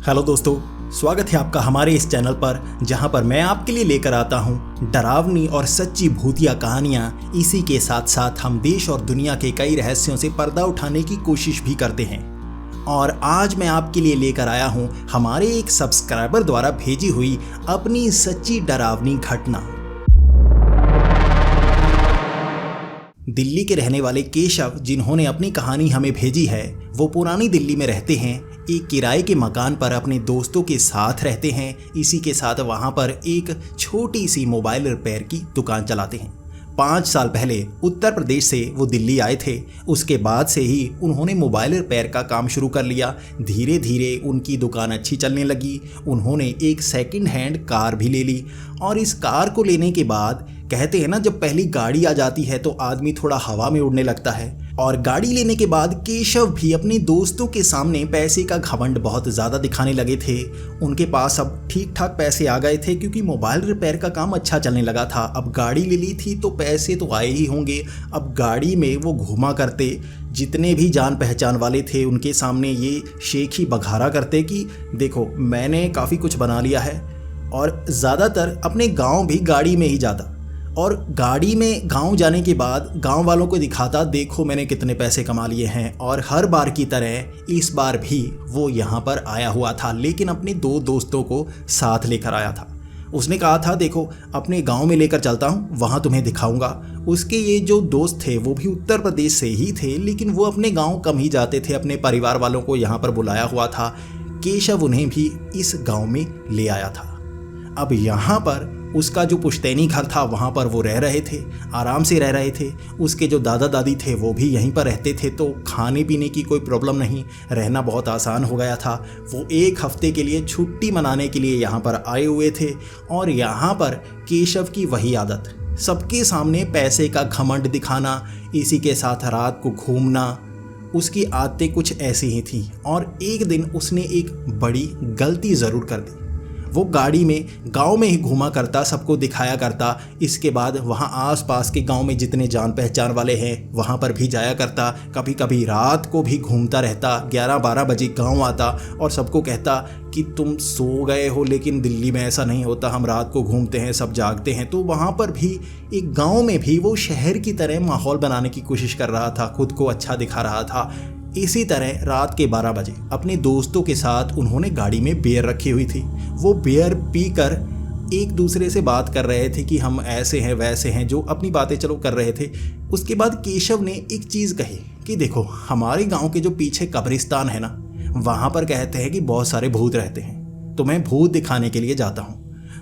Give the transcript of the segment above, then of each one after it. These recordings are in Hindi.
हेलो दोस्तों, स्वागत है आपका हमारे इस चैनल पर, जहां पर मैं आपके लिए लेकर आता हूं डरावनी और सच्ची भूतिया कहानियां। इसी के साथ साथ हम देश और दुनिया के कई रहस्यों से पर्दा उठाने की कोशिश भी करते हैं। और आज मैं आपके लिए लेकर आया हूं हमारे एक सब्सक्राइबर द्वारा भेजी हुई अपनी सच्ची डरावनी घटना। दिल्ली के रहने वाले केशव, जिन्होंने अपनी कहानी हमें भेजी है, वो पुरानी दिल्ली में रहते हैं। एक किराए के मकान पर अपने दोस्तों के साथ रहते हैं। इसी के साथ वहाँ पर एक छोटी सी मोबाइल रिपेयर की दुकान चलाते हैं। 5 साल पहले उत्तर प्रदेश से वो दिल्ली आए थे। उसके बाद से ही उन्होंने मोबाइल रिपेयर का काम शुरू कर लिया। धीरे धीरे उनकी दुकान अच्छी चलने लगी। उन्होंने एक सेकंड हैंड कार भी ले ली और इस कार को लेने के बाद, कहते हैं ना, जब पहली गाड़ी आ जाती है तो आदमी थोड़ा हवा में उड़ने लगता है। और गाड़ी लेने के बाद केशव भी अपने दोस्तों के सामने पैसे का घमंड बहुत ज़्यादा दिखाने लगे थे। उनके पास अब ठीक ठाक पैसे आ गए थे क्योंकि मोबाइल रिपेयर का काम अच्छा चलने लगा था। अब गाड़ी ले ली थी तो पैसे तो आए ही होंगे। अब गाड़ी में वो घूमा करते, जितने भी जान पहचान वाले थे उनके सामने ये शेख ही बघारा करते कि देखो मैंने काफ़ी कुछ बना लिया है। और ज़्यादातर अपने गाँव भी गाड़ी में ही जाता और गाड़ी में गांव जाने के बाद गांव वालों को दिखाता, देखो मैंने कितने पैसे कमा लिए हैं। और हर बार की तरह इस बार भी वो यहाँ पर आया हुआ था, लेकिन अपने 2 दोस्तों को साथ लेकर आया था। उसने कहा था, देखो अपने गांव में लेकर चलता हूँ, वहाँ तुम्हें दिखाऊंगा। उसके ये जो दोस्त थे वो भी उत्तर प्रदेश से ही थे, लेकिन वो अपने गाँव कम ही जाते थे। अपने परिवार वालों को यहाँ पर बुलाया हुआ था। केशव उन्हें भी इस गाँव में ले आया था। अब यहाँ पर उसका जो पुश्तैनी घर था वहाँ पर वो रह रहे थे, आराम से रह रहे थे। उसके जो दादा दादी थे वो भी यहीं पर रहते थे, तो खाने पीने की कोई प्रॉब्लम नहीं, रहना बहुत आसान हो गया था। वो 1 हफ्ते के लिए छुट्टी मनाने के लिए यहाँ पर आए हुए थे। और यहाँ पर केशव की वही आदत, सबके सामने पैसे का घमंड दिखाना, इसी के साथ रात को घूमना, उसकी आदतें कुछ ऐसी ही थी। और एक दिन उसने एक बड़ी गलती ज़रूर कर दी। वो गाड़ी में गांव में ही घूमा करता, सबको दिखाया करता। इसके बाद वहाँ आसपास के गांव में जितने जान पहचान वाले हैं वहाँ पर भी जाया करता। कभी कभी रात को भी घूमता रहता। 11-12 बजे गांव आता और सबको कहता कि तुम सो गए हो, लेकिन दिल्ली में ऐसा नहीं होता, हम रात को घूमते हैं, सब जागते हैं। तो वहाँ पर भी एक गाँव में भी वो शहर की तरह माहौल बनाने की कोशिश कर रहा था, खुद को अच्छा दिखा रहा था। इसी तरह रात के 12 बजे अपने दोस्तों के साथ उन्होंने गाड़ी में बियर रखी हुई थी। वो बियर पीकर एक दूसरे से बात कर रहे थे कि हम ऐसे हैं वैसे हैं, जो अपनी बातें चलो कर रहे थे। उसके बाद केशव ने एक चीज़ कही कि देखो हमारे गांव के जो पीछे कब्रिस्तान है ना, वहाँ पर कहते हैं कि बहुत सारे भूत रहते हैं, तो मैं भूत दिखाने के लिए जाता हूँ।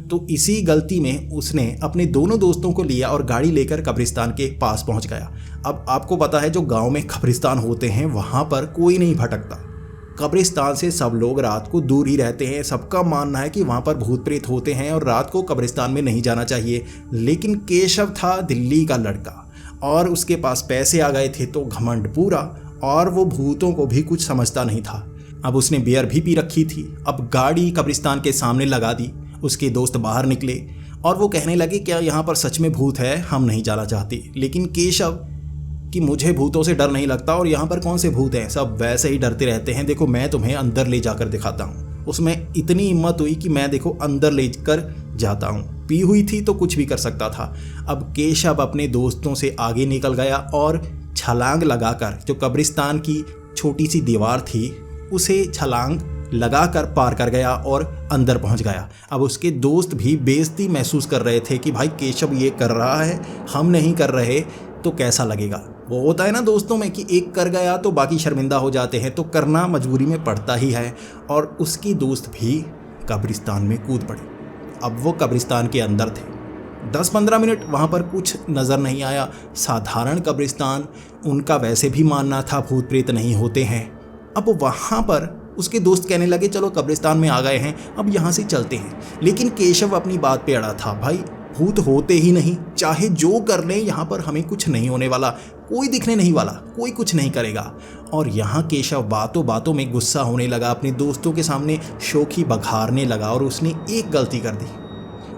तो इसी गलती में उसने अपने दोनों दोस्तों को लिया और गाड़ी लेकर कब्रिस्तान के पास पहुंच गया। अब आपको पता है जो गांव में कब्रिस्तान होते हैं वहां पर कोई नहीं भटकता। कब्रिस्तान से सब लोग रात को दूर ही रहते हैं। सबका मानना है कि वहां पर भूत प्रेत होते हैं और रात को कब्रिस्तान में नहीं जाना चाहिए। लेकिन केशव था दिल्ली का लड़का और उसके पास पैसे आ गए थे तो घमंड पूरा, और वो भूतों को भी कुछ समझता नहीं था। अब उसने बियर भी पी रखी थी। अब गाड़ी कब्रिस्तान के सामने लगा दी। उसके दोस्त बाहर निकले और वो कहने लगे, क्या यहाँ पर सच में भूत है? हम नहीं जाना चाहते। लेकिन केशव कि मुझे भूतों से डर नहीं लगता और यहाँ पर कौन से भूत हैं, सब वैसे ही डरते रहते हैं, देखो मैं तुम्हें अंदर ले जाकर दिखाता हूँ। उसमें इतनी हिम्मत हुई कि मैं देखो अंदर ले कर जाता हूँ। पी हुई थी तो कुछ भी कर सकता था। अब केशव अपने दोस्तों से आगे निकल गया और छलांग लगाकर जो कब्रिस्तान की छोटी सी दीवार थी उसे छलांग लगाकर पार कर गया और अंदर पहुंच गया। अब उसके दोस्त भी बेइज्जती महसूस कर रहे थे कि भाई केशव ये कर रहा है, हम नहीं कर रहे तो कैसा लगेगा। वो होता है ना दोस्तों में कि एक कर गया तो बाकी शर्मिंदा हो जाते हैं, तो करना मजबूरी में पड़ता ही है। और उसकी दोस्त भी कब्रिस्तान में कूद पड़े। अब वो कब्रिस्तान के अंदर थे। 10-15 मिनट वहाँ पर कुछ नज़र नहीं आया। साधारण कब्रिस्तान, उनका वैसे भी मानना था भूत प्रेत नहीं होते हैं। अब वहाँ पर उसके दोस्त कहने लगे, चलो कब्रिस्तान में आ गए हैं, अब यहाँ से चलते हैं। लेकिन केशव अपनी बात पे अड़ा था, भाई भूत होते ही नहीं, चाहे जो कर लें यहाँ पर हमें कुछ नहीं होने वाला, कोई दिखने नहीं वाला, कोई कुछ नहीं करेगा। और यहाँ केशव बातों बातों में गुस्सा होने लगा, अपने दोस्तों के सामने शोखी बघारने लगा और उसने एक गलती कर दी।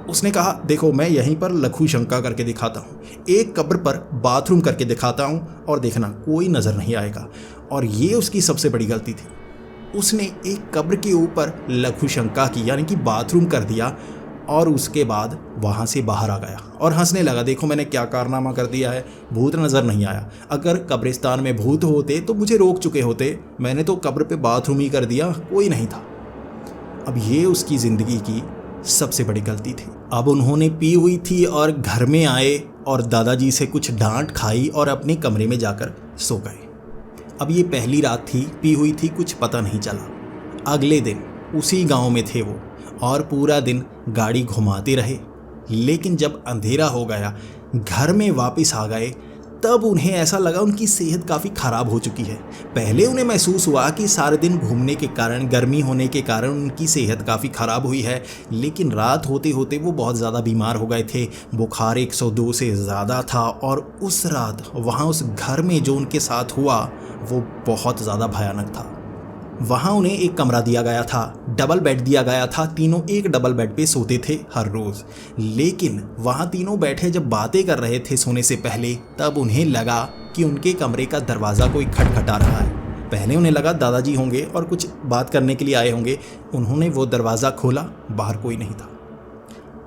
उसने कहा, देखो मैं यहीं पर लघु शंका करके दिखाता हूँ, एक कब्र पर बाथरूम करके दिखाता हूँ और देखना कोई नज़र नहीं आएगा। और ये उसकी सबसे बड़ी गलती थी। उसने एक कब्र के ऊपर लघु शंका की, यानी कि बाथरूम कर दिया, और उसके बाद वहाँ से बाहर आ गया और हंसने लगा, देखो मैंने क्या कारनामा कर दिया है, भूत नज़र नहीं आया। अगर कब्रिस्तान में भूत होते तो मुझे रोक चुके होते, मैंने तो कब्र पे बाथरूम ही कर दिया, कोई नहीं था। अब ये उसकी ज़िंदगी की सबसे बड़ी गलती थी। अब उन्होंने पी हुई थी और घर में आए और दादाजी से कुछ डांट खाई और अपने कमरे में जाकर सो गए। अब ये पहली रात थी, पी हुई थी, कुछ पता नहीं चला। अगले दिन उसी गांव में थे वो और पूरा दिन गाड़ी घुमाते रहे, लेकिन जब अंधेरा हो गया, घर में वापस आ गए, तब उन्हें ऐसा लगा उनकी सेहत काफ़ी ख़राब हो चुकी है। पहले उन्हें महसूस हुआ कि सारे दिन घूमने के कारण, गर्मी होने के कारण उनकी सेहत काफ़ी ख़राब हुई है, लेकिन रात होते होते वो बहुत ज़्यादा बीमार हो गए थे। बुखार 102 से ज़्यादा था और उस रात वहाँ उस घर में जो उनके साथ हुआ वो बहुत ज़्यादा भयानक था। वहाँ उन्हें एक कमरा दिया गया था, डबल बेड दिया गया था, तीनों एक डबल बेड पे सोते थे हर रोज़। लेकिन वहाँ तीनों बैठे जब बातें कर रहे थे सोने से पहले, तब उन्हें लगा कि उनके कमरे का दरवाज़ा कोई खटखटा रहा है। पहले उन्हें लगा दादाजी होंगे और कुछ बात करने के लिए आए होंगे। उन्होंने वो दरवाज़ा खोला, बाहर कोई नहीं था।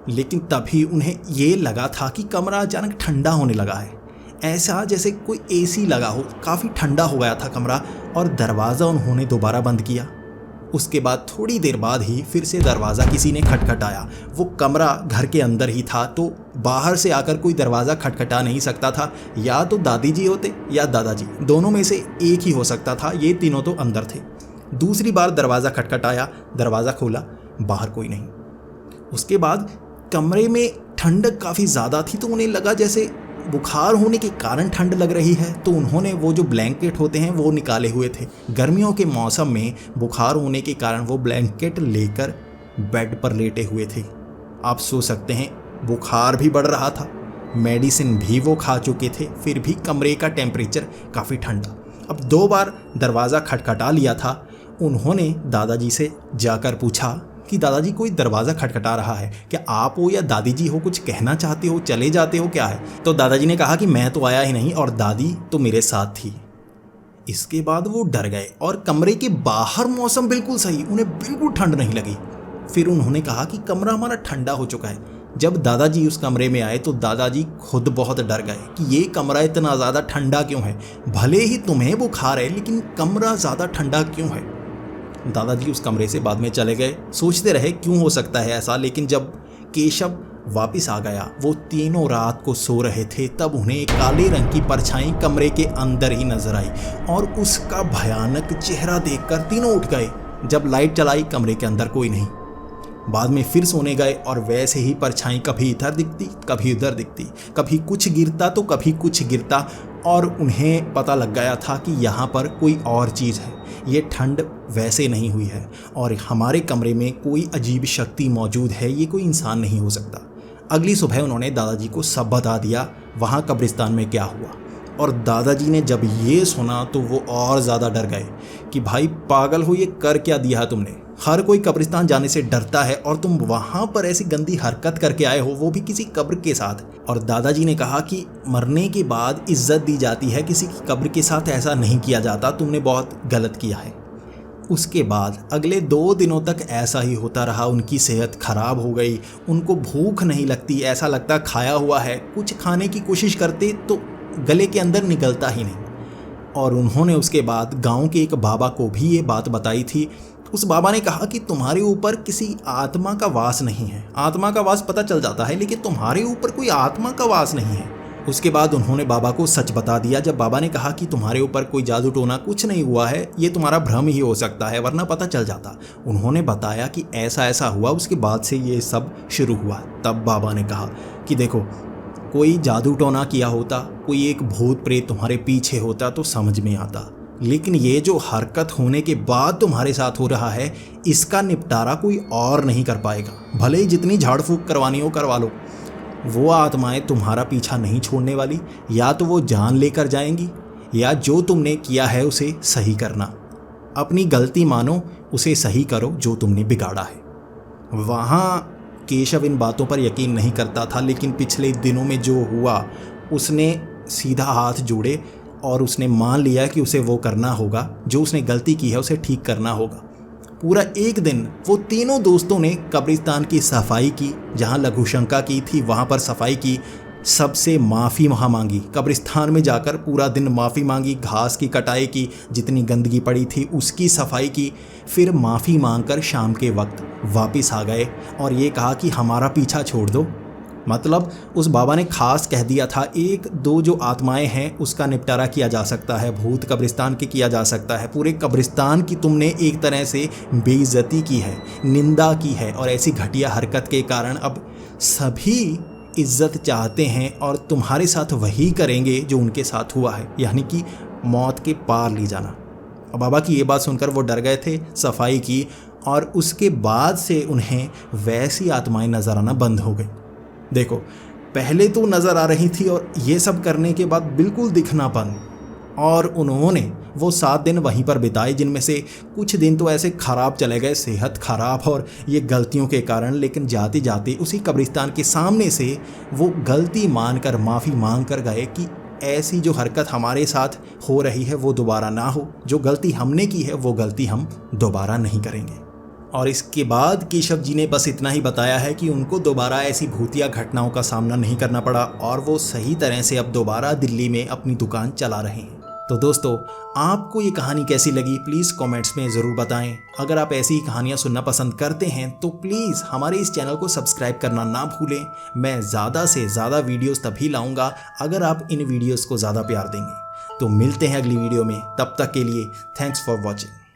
लेकिन तभी उन्हें ये लगा था कि कमरा अचानक ठंडा होने लगा है, ऐसा जैसे कोई एसी लगा हो। काफ़ी ठंडा हो गया था कमरा और दरवाज़ा उन्होंने दोबारा बंद किया। उसके बाद थोड़ी देर बाद ही फिर से दरवाज़ा किसी ने खटखटाया। वो कमरा घर के अंदर ही था, तो बाहर से आकर कोई दरवाज़ा खटखटा नहीं सकता था। या तो दादी जी होते या दादाजी, दोनों में से एक ही हो सकता था। ये तीनों तो अंदर थे। दूसरी बार दरवाज़ा खटखटाया, दरवाज़ा खोला, बाहर कोई नहीं। उसके बाद कमरे में ठंडक काफ़ी ज़्यादा थी, तो उन्हें लगा जैसे बुखार होने के कारण ठंड लग रही है। तो उन्होंने वो जो ब्लैंकेट होते हैं वो निकाले हुए थे। गर्मियों के मौसम में बुखार होने के कारण वो ब्लैंकेट लेकर बेड पर लेटे हुए थे। आप सोच सकते हैं, बुखार भी बढ़ रहा था, मेडिसिन भी वो खा चुके थे, फिर भी कमरे का टेम्परेचर काफ़ी ठंडा। अब 2 बार दरवाज़ा खटखटा लिया था। उन्होंने दादाजी से जाकर पूछा कि दादाजी कोई दरवाज़ा खटखटा रहा है, क्या आप हो या दादी जी हो, कुछ कहना चाहते हो, चले जाते हो, क्या है? तो दादाजी ने कहा कि मैं तो आया ही नहीं और दादी तो मेरे साथ थी। इसके बाद वो डर गए और कमरे के बाहर मौसम बिल्कुल सही, उन्हें बिल्कुल ठंड नहीं लगी। फिर उन्होंने कहा कि कमरा हमारा ठंडा हो चुका है। जब दादाजी उस कमरे में आए तो दादाजी खुद बहुत डर गए कि ये कमरा इतना ज़्यादा ठंडा क्यों है। भले ही तुम्हें बुखार है, लेकिन कमरा ज़्यादा ठंडा क्यों है? दादाजी उस कमरे से बाद में चले गए। सोचते रहे क्यों हो सकता है ऐसा, लेकिन जब केशव वापस आ गया, वो तीनों रात को सो रहे थे, तब उन्हें एक काले रंग की परछाई कमरे के अंदर ही नजर आई और उसका भयानक चेहरा देखकर तीनों उठ गए। जब लाइट चलाई, कमरे के अंदर कोई नहीं। बाद में फिर सोने गए और वैसे ही परछाई कभी इधर दिखती, कभी उधर दिखती, कभी कुछ गिरता तो कभी कुछ गिरता, और उन्हें पता लग गया था कि यहाँ पर कोई और चीज़ है। ये ठंड वैसे नहीं हुई है और हमारे कमरे में कोई अजीब शक्ति मौजूद है, ये कोई इंसान नहीं हो सकता। अगली सुबह उन्होंने दादाजी को सब बता दिया वहाँ कब्रिस्तान में क्या हुआ, और दादाजी ने जब ये सुना तो वो और ज़्यादा डर गए कि भाई पागल हो, ये कर क्या दिया तुमने? हर कोई कब्रिस्तान जाने से डरता है और तुम वहाँ पर ऐसी गंदी हरकत करके आए हो, वो भी किसी कब्र के साथ। और दादाजी ने कहा कि मरने के बाद इज्जत दी जाती है, किसी की कब्र के साथ ऐसा नहीं किया जाता, तुमने बहुत गलत किया है। उसके बाद अगले 2 दिनों तक ऐसा ही होता रहा। उनकी सेहत खराब हो गई, उनको भूख नहीं लगती, ऐसा लगता खाया हुआ है। कुछ खाने की कोशिश करते तो गले के अंदर निकलता ही नहीं। और उन्होंने उसके बाद गांव के एक बाबा को भी ये बात बताई थी। उस बाबा ने कहा कि तुम्हारे ऊपर किसी आत्मा का वास नहीं है। आत्मा का वास पता चल जाता है, लेकिन तुम्हारे ऊपर कोई आत्मा का वास नहीं है। उसके बाद उन्होंने बाबा को सच बता दिया। जब बाबा ने कहा कि तुम्हारे ऊपर कोई जादू टोना कुछ नहीं हुआ है, ये तुम्हारा भ्रम ही हो सकता है, वरना पता चल जाता। उन्होंने बताया कि ऐसा ऐसा हुआ, उसके बाद से ये सब शुरू हुआ। तब बाबा ने कहा कि देखो, कोई जादू टोना किया होता, कोई एक भूत प्रेत तुम्हारे पीछे होता तो समझ में आता, लेकिन ये जो हरकत होने के बाद तुम्हारे साथ हो रहा है, इसका निपटारा कोई और नहीं कर पाएगा। भले ही जितनी झाड़ फूक करवानी हो करवा लो, वो आत्माएं तुम्हारा पीछा नहीं छोड़ने वाली। या तो वो जान लेकर जाएंगी, या जो तुमने किया है उसे सही करना। अपनी गलती मानो, उसे सही करो जो तुमने बिगाड़ा है। वहाँ केशव इन बातों पर यकीन नहीं करता था, लेकिन पिछले दिनों में जो हुआ, उसने सीधा हाथ जोड़े और उसने मान लिया कि उसे वो करना होगा, जो उसने गलती की है उसे ठीक करना होगा। पूरा एक दिन वो तीनों दोस्तों ने कब्रिस्तान की सफाई की, जहाँ लघुशंका की थी वहाँ पर सफाई की, सबसे माफ़ी वहाँ मांगी। कब्रिस्तान में जाकर पूरा दिन माफ़ी मांगी, घास की कटाई की, जितनी गंदगी पड़ी थी उसकी सफाई की। फिर माफ़ी मांगकर शाम के वक्त वापस आ गए और ये कहा कि हमारा पीछा छोड़ दो। मतलब उस बाबा ने खास कह दिया था, एक दो जो आत्माएं हैं उसका निपटारा किया जा सकता है, भूत कब्रिस्तान की किया जा सकता है, पूरे कब्रिस्तान की तुमने एक तरह से बेइज्जती की है, निंदा की है, और ऐसी घटिया हरकत के कारण अब सभी इज्जत चाहते हैं और तुम्हारे साथ वही करेंगे जो उनके साथ हुआ है, यानी कि मौत के पार ले जाना। और बाबा की ये बात सुनकर वो डर गए थे, सफाई की, और उसके बाद से उन्हें वैसी आत्माएं नज़र आना बंद हो गई। देखो, पहले तो नज़र आ रही थी और ये सब करने के बाद बिल्कुल दिखना बंद। और उन्होंने वो 7 दिन वहीं पर बिताए, जिनमें से कुछ दिन तो ऐसे ख़राब चले गए, सेहत ख़राब और ये गलतियों के कारण। लेकिन जाते जाते उसी कब्रिस्तान के सामने से वो गलती मानकर माफ़ी मांग कर गए कि ऐसी जो हरकत हमारे साथ हो रही है वो दोबारा ना हो, जो गलती हमने की है वो गलती हम दोबारा नहीं करेंगे। और इसके बाद केशव जी ने बस इतना ही बताया है कि उनको दोबारा ऐसी भूतिया घटनाओं का सामना नहीं करना पड़ा और वो सही तरह से अब दोबारा दिल्ली में अपनी दुकान चला रहे हैं। तो दोस्तों, आपको ये कहानी कैसी लगी प्लीज़ कमेंट्स में ज़रूर बताएं। अगर आप ऐसी ही कहानियाँ सुनना पसंद करते हैं तो प्लीज़ हमारे इस चैनल को सब्सक्राइब करना ना भूलें। मैं ज़्यादा से ज़्यादा वीडियोस तभी लाऊंगा अगर आप इन वीडियोस को ज़्यादा प्यार देंगे। तो मिलते हैं अगली वीडियो में, तब तक के लिए थैंक्स फॉर वॉचिंग।